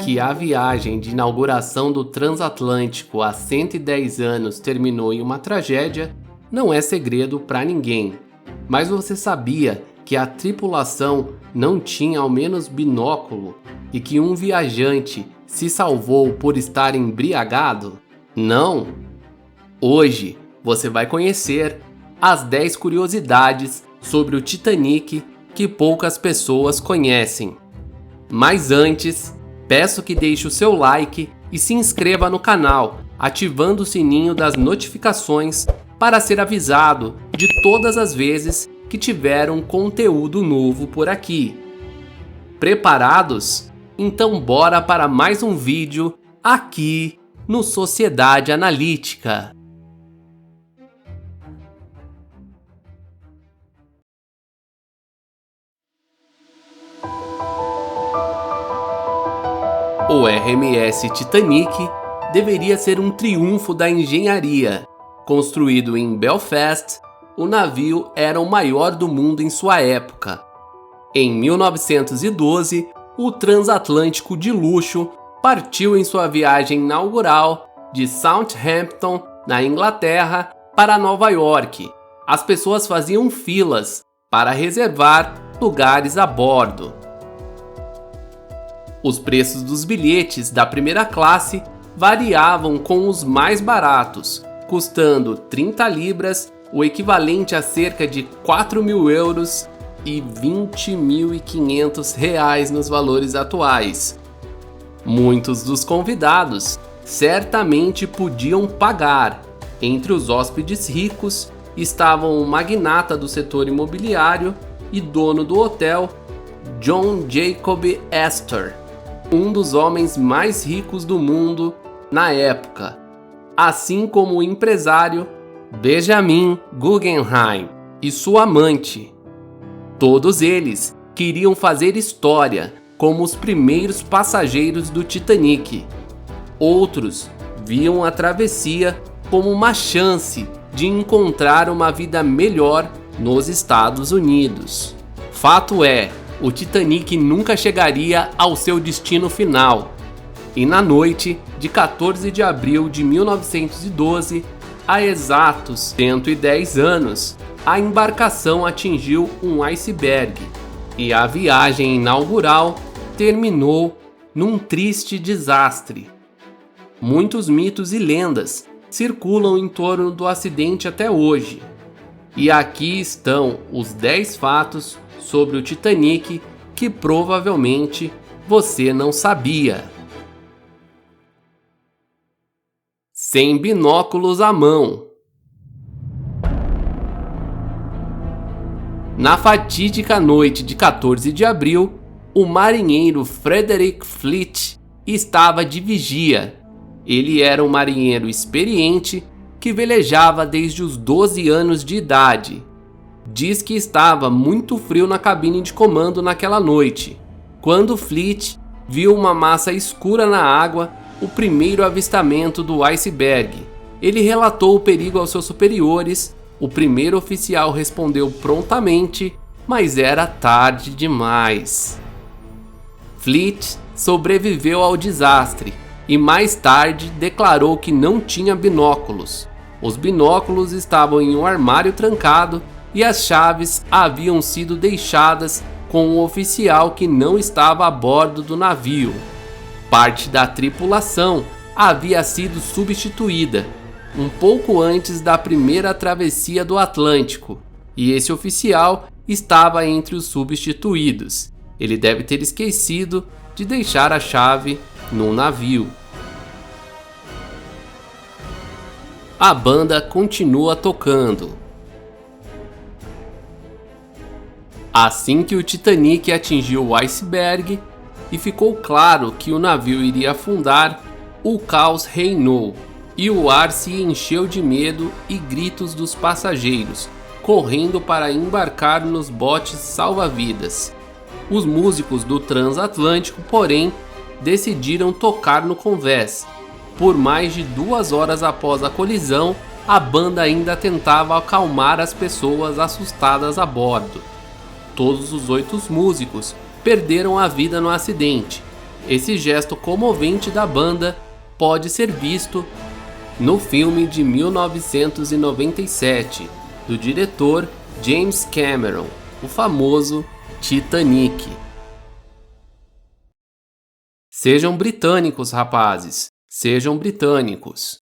Que a viagem de inauguração do transatlântico há 110 anos terminou em uma tragédia não é segredo para ninguém. Mas você sabia que a tripulação não tinha ao menos binóculo e que um viajante se salvou por estar embriagado? Não? Hoje você vai conhecer as 10 curiosidades sobre o Titanic que poucas pessoas conhecem. Mas antes, peço que deixe o seu like e se inscreva no canal, ativando o sininho das notificações para ser avisado de todas as vezes que tiver um conteúdo novo por aqui. Preparados? Então bora para mais um vídeo aqui no Sociedade Analítica. O RMS Titanic deveria ser um triunfo da engenharia. Construído em Belfast, o navio era o maior do mundo em sua época. Em 1912, o transatlântico de luxo partiu em sua viagem inaugural de Southampton, na Inglaterra, para Nova York. As pessoas faziam filas para reservar lugares a bordo. Os preços dos bilhetes da primeira classe variavam com os mais baratos, custando 30 libras, o equivalente a cerca de 4.000 euros e 20.500 reais nos valores atuais. Muitos dos convidados certamente podiam pagar. Entre os hóspedes ricos estavam o magnata do setor imobiliário e dono do hotel, John Jacob Astor, um dos homens mais ricos do mundo na época, assim como o empresário Benjamin Guggenheim e sua amante. Todos eles queriam fazer história como os primeiros passageiros do Titanic. Outros viam a travessia como uma chance de encontrar uma vida melhor nos Estados Unidos. Fato é, o Titanic nunca chegaria ao seu destino final. E na noite de 14 de abril de 1912, há exatos 110 anos, a embarcação atingiu um iceberg e a viagem inaugural terminou num triste desastre. Muitos mitos e lendas circulam em torno do acidente até hoje. E aqui estão os 10 fatos sobre o Titanic que provavelmente você não sabia. Sem binóculos à mão. Na fatídica noite de 14 de abril, o marinheiro Frederick Fleet estava de vigia. Ele era um marinheiro experiente que velejava desde os 12 anos de idade. Diz que estava muito frio na cabine de comando naquela noite, quando Fleet viu uma massa escura na água, o primeiro avistamento do iceberg. Ele relatou o perigo aos seus superiores. O primeiro oficial respondeu prontamente, mas era tarde demais. Fleet sobreviveu ao desastre e mais tarde declarou que não tinha binóculos. Os binóculos estavam em um armário trancado e as chaves haviam sido deixadas com o oficial que não estava a bordo do navio. Parte da tripulação havia sido substituída um pouco antes da primeira travessia do Atlântico, e esse oficial estava entre os substituídos. Ele deve ter esquecido de deixar a chave no navio. A banda continua tocando. Assim que o Titanic atingiu o iceberg e ficou claro que o navio iria afundar, o caos reinou e o ar se encheu de medo e gritos dos passageiros, correndo para embarcar nos botes salva-vidas. Os músicos do transatlântico, porém, decidiram tocar no convés. Por mais de 2 horas após a colisão, a banda ainda tentava acalmar as pessoas assustadas a bordo. Todos os 8 músicos perderam a vida no acidente, Esse gesto comovente da banda pode ser visto no filme de 1997, do diretor James Cameron, o famoso Titanic. Sejam britânicos, rapazes, sejam britânicos.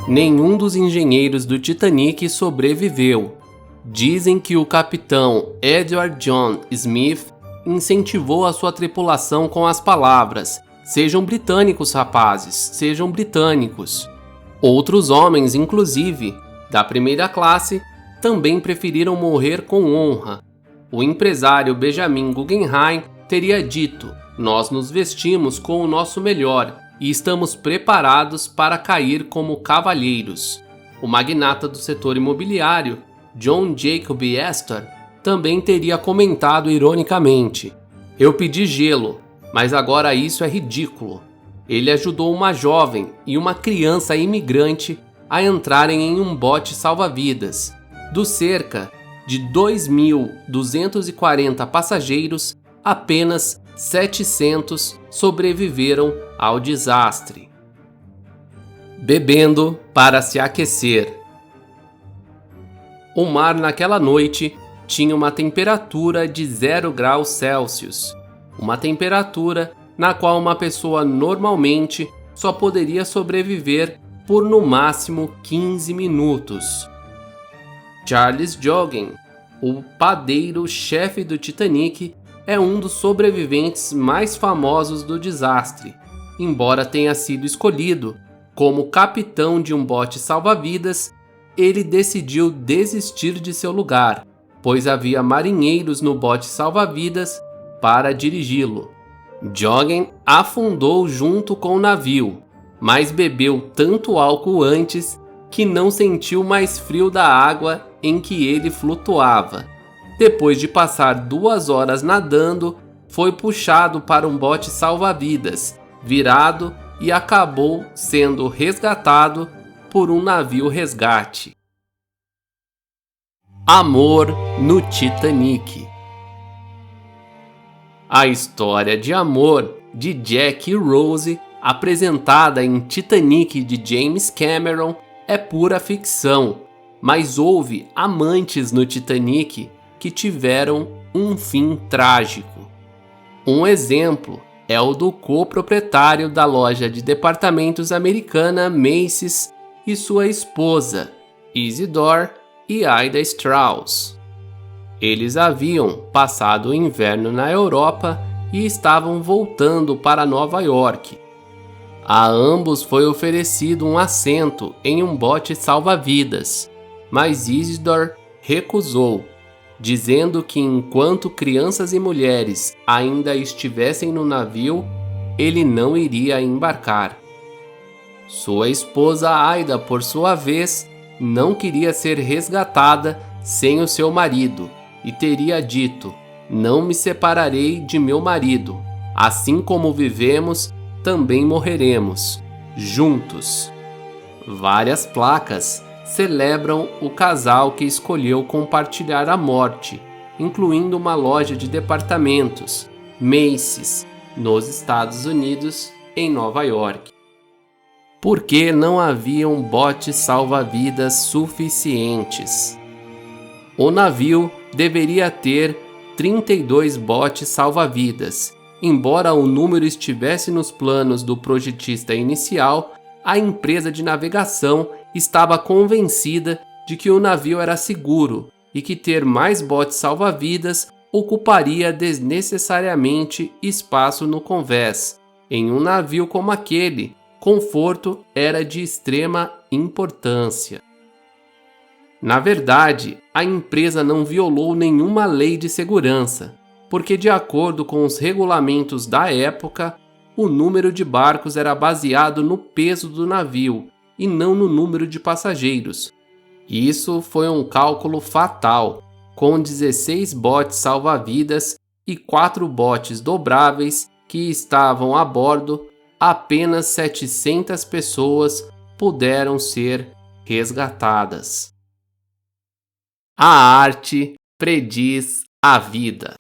Nenhum dos engenheiros do Titanic sobreviveu. Dizem que o capitão Edward John Smith incentivou a sua tripulação com as palavras: "Sejam britânicos, rapazes, sejam britânicos." Outros homens, inclusive, da primeira classe, também preferiram morrer com honra. O empresário Benjamin Guggenheim teria dito: "Nós nos vestimos com o nosso melhor e estamos preparados para cair como cavalheiros." O magnata do setor imobiliário, John Jacob Astor, também teria comentado ironicamente: "Eu pedi gelo, mas agora isso é ridículo." Ele ajudou uma jovem e uma criança imigrante a entrarem em um bote salva-vidas. Dos cerca de 2.240 passageiros, apenas 700 sobreviveram ao desastre. Bebendo para se aquecer. O mar naquela noite tinha uma temperatura de 0 graus Celsius, uma temperatura na qual uma pessoa normalmente só poderia sobreviver por no máximo 15 minutos. Charles Joughin, o padeiro-chefe do Titanic, é um dos sobreviventes mais famosos do desastre, embora tenha sido escolhido como capitão de um bote salva-vidas. Ele decidiu desistir de seu lugar, pois havia marinheiros no bote salva-vidas para dirigi-lo. Joughin afundou junto com o navio, mas bebeu tanto álcool antes que não sentiu mais frio da água em que ele flutuava. Depois de passar 2 horas nadando, foi puxado para um bote salva-vidas, virado, e acabou sendo resgatado por um navio resgate. Amor no Titanic. A história de amor de Jack e Rose, apresentada em Titanic de James Cameron, é pura ficção, mas houve amantes no Titanic que tiveram um fim trágico. Um exemplo é o do coproprietário da loja de departamentos americana Macy's e sua esposa, Isidore e Ida Strauss. Eles haviam passado o inverno na Europa e estavam voltando para Nova York. A ambos foi oferecido um assento em um bote salva-vidas, mas Isidore recusou, dizendo que enquanto crianças e mulheres ainda estivessem no navio, ele não iria embarcar. Sua esposa Ida, por sua vez, não queria ser resgatada sem o seu marido e teria dito: "Não me separarei de meu marido. Assim como vivemos, também morreremos, juntos." Várias placas celebram o casal que escolheu compartilhar a morte, incluindo uma loja de departamentos, Macy's, nos Estados Unidos, em Nova York. Porque não haviam botes salva-vidas suficientes. O navio deveria ter 32 botes salva-vidas. Embora o número estivesse nos planos do projetista inicial, a empresa de navegação estava convencida de que o navio era seguro e que ter mais botes salva-vidas ocuparia desnecessariamente espaço no convés. Em um navio como aquele, conforto era de extrema importância. Na verdade, a empresa não violou nenhuma lei de segurança, porque, de acordo com os regulamentos da época, o número de barcos era baseado no peso do navio e não no número de passageiros. Isso foi um cálculo fatal. Com 16 botes salva-vidas e 4 botes dobráveis que estavam a bordo, apenas 700 pessoas puderam ser resgatadas. A arte prediz a vida.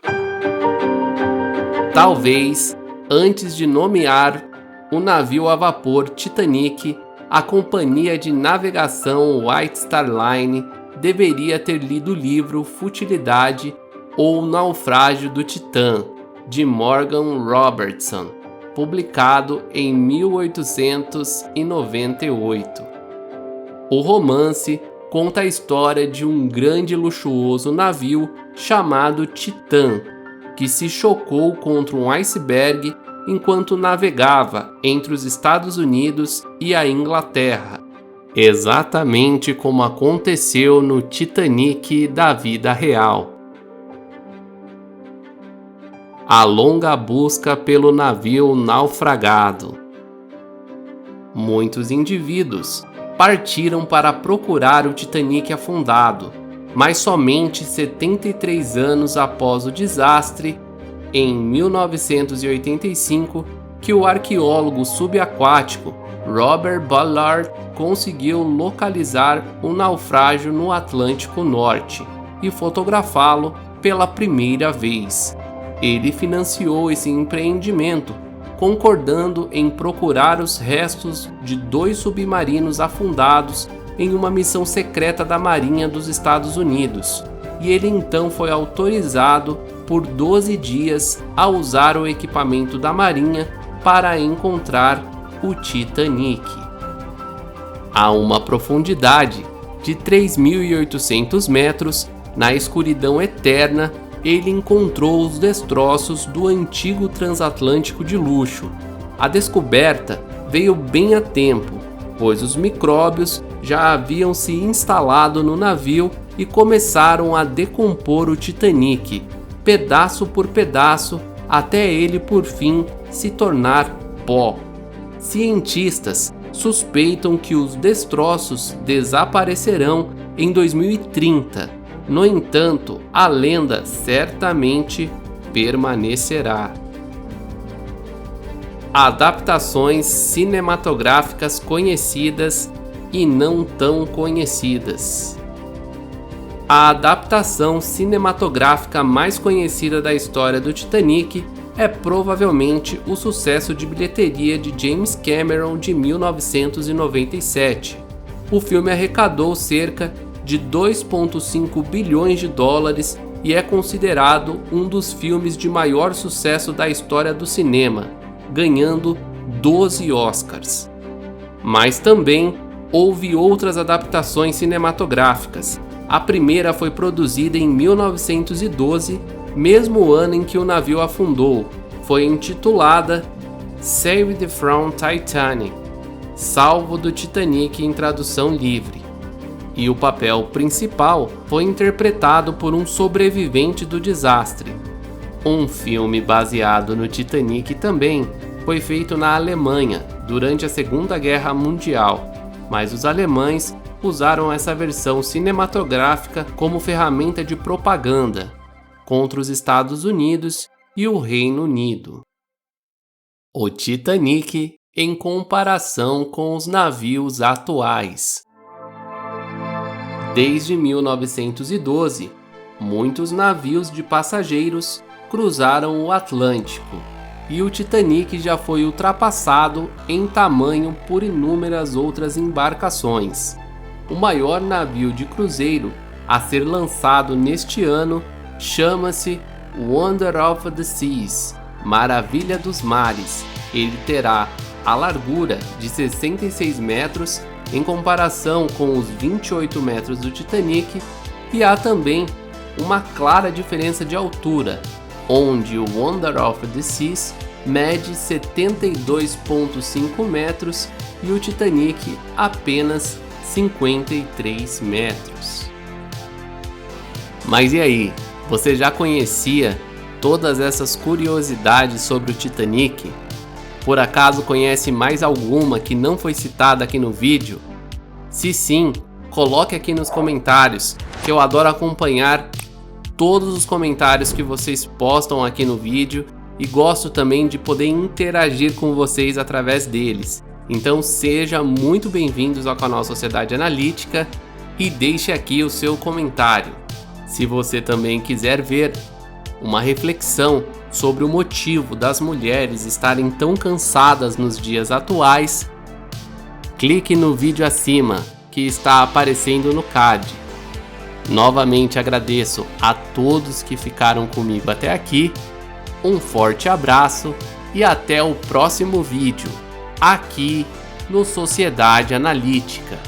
Talvez, antes de nomear o navio a vapor Titanic, a companhia de navegação White Star Line deveria ter lido o livro Futilidade ou Naufrágio do Titã, de Morgan Robertson, publicado em 1898. O romance conta a história de um grande e luxuoso navio chamado Titã, que se chocou contra um iceberg enquanto navegava entre os Estados Unidos e a Inglaterra, exatamente como aconteceu no Titanic da vida real. A longa busca pelo navio naufragado. Muitos indivíduos partiram para procurar o Titanic afundado, mas somente 73 anos após o desastre, em 1985, que o arqueólogo subaquático Robert Ballard conseguiu localizar um naufrágio no Atlântico Norte e fotografá-lo pela primeira vez. Ele financiou esse empreendimento, concordando em procurar os restos de 2 submarinos afundados em uma missão secreta da Marinha dos Estados Unidos, e ele então foi autorizado por 12 dias a usar o equipamento da Marinha para encontrar o Titanic. A uma profundidade de 3.800 metros, na escuridão eterna, ele encontrou os destroços do antigo transatlântico de luxo. A descoberta veio bem a tempo, pois os micróbios já haviam se instalado no navio e começaram a decompor o Titanic, pedaço por pedaço, até ele por fim se tornar pó. Cientistas suspeitam que os destroços desaparecerão em 2030. No entanto, a lenda certamente permanecerá. Adaptações cinematográficas conhecidas e não tão conhecidas. A adaptação cinematográfica mais conhecida da história do Titanic é provavelmente o sucesso de bilheteria de James Cameron de 1997. O filme arrecadou cerca de 2,5 bilhões de dólares e é considerado um dos filmes de maior sucesso da história do cinema, ganhando 12 Oscars. Mas também houve outras adaptações cinematográficas. A primeira foi produzida em 1912, mesmo ano em que o navio afundou. Foi intitulada Saved from Titanic, Salvo do Titanic em tradução livre. E o papel principal foi interpretado por um sobrevivente do desastre. Um filme baseado no Titanic também foi feito na Alemanha durante a Segunda Guerra Mundial, mas os alemães usaram essa versão cinematográfica como ferramenta de propaganda contra os Estados Unidos e o Reino Unido. O Titanic em comparação com os navios atuais. Desde 1912, muitos navios de passageiros cruzaram o Atlântico, e o Titanic já foi ultrapassado em tamanho por inúmeras outras embarcações. O maior navio de cruzeiro a ser lançado neste ano chama-se Wonder of the Seas, Maravilha dos Mares. Ele terá a largura de 66 metros em comparação com os 28 metros do Titanic, e há também uma clara diferença de altura, onde o Wonder of the Seas mede 72,5 metros e o Titanic apenas 53 metros. Mas e aí, você já conhecia todas essas curiosidades sobre o Titanic? Por acaso conhece mais alguma que não foi citada aqui no vídeo? Se sim, coloque aqui nos comentários, que eu adoro acompanhar todos os comentários que vocês postam aqui no vídeo e gosto também de poder interagir com vocês através deles. Então sejam muito bem-vindos ao canal Sociedade Analítica e deixe aqui o seu comentário. Se você também quiser ver uma reflexão sobre o motivo das mulheres estarem tão cansadas nos dias atuais, clique no vídeo acima que está aparecendo no card. Novamente agradeço a todos que ficaram comigo até aqui, um forte abraço e até o próximo vídeo, aqui no Sociedade Analítica.